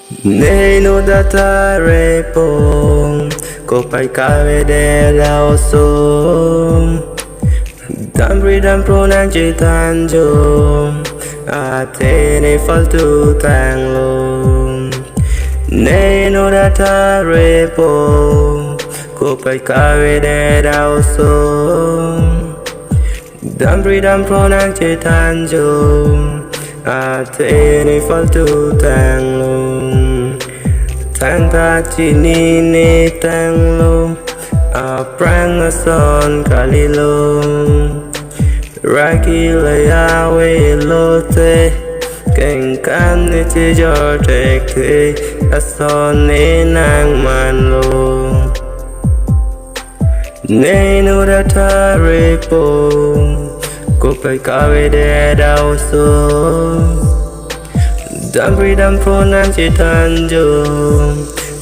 Nei no data repong ko pai kave de lao som dam ridam pro nang chi tan jo a te ne fal tu tang lo nei no data repong ko pai kave de lao som dam ridam pro nang chi tan jo a te ne fal tu tang lo Tang ta chi ni ni tang lo a prang a son kali lo Raki la ya we lo te Keng kan ni chi jo tek te a son ni nang man lo Nei no da ta re po Ko pai ka we de dao so Dam ridam pro nang chi tan jo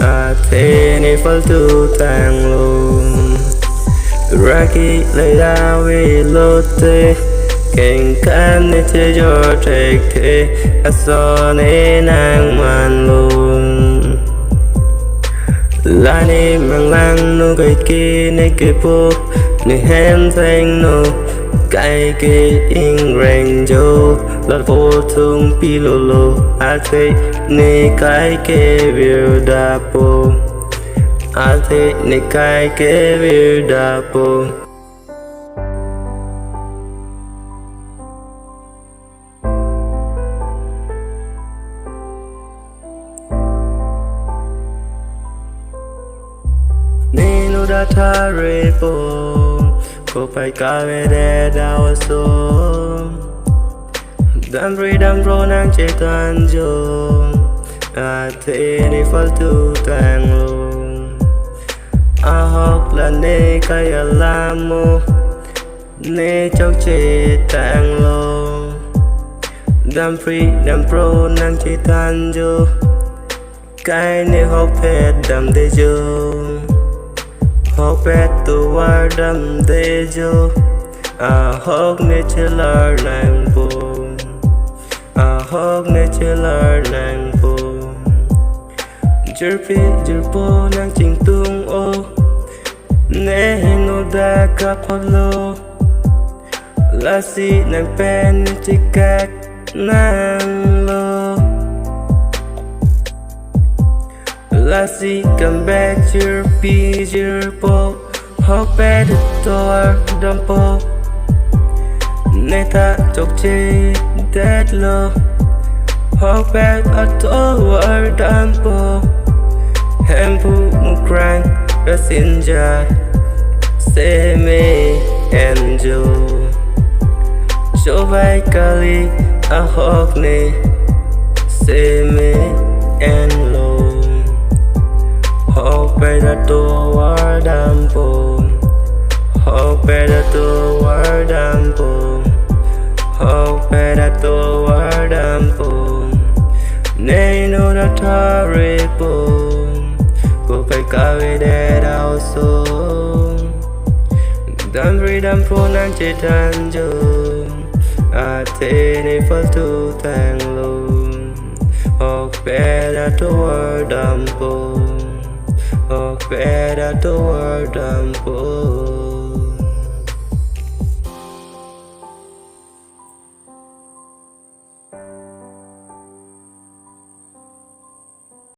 a te ne fal tu tang lo Raki lay da we lo te Keng kan ne che jo tek te a so ne nang man lo La ni mang lang no kai ki ne ke po Ni hem thanh no Cái in rèn dô Lọt vô thương pi lô lô A thế nê cái biểu đà bồ A thế nê cái biểu đà bồ Nê nô đà thà rê bồ Ko pai ka ve de dao so Dam ridam pro nang che tan jo a te ni fal tu tang lo a hok la ne kai la mo ne chok che tang lo Dam ridam pro nang che tan jo kai ne hok phe dam de jo Hok pet tu war dam de jo a hok ne chelar nang bo a hok ne chelar nang bo jerpi jerpo nang ching tung o ne no da kapolo la si nang pen tikak nang lo Lassie, come back, chirpy, chirpo Hop at the door, dumpo Neta, chok che, dead low Hop at a door, dumpo Hempu, mukrang, rasinja Seme, enjo Shovai kali, a hok ne Seme, en lo Hok da to war dampo Hok da to war dampo Hok da to war dampo Nei no da ta re po Ko pai ka ve de dao so Dam ridam pro nang che tan jo a te ne fal tu tang lo Hok da to war dampo Hok da to war dampo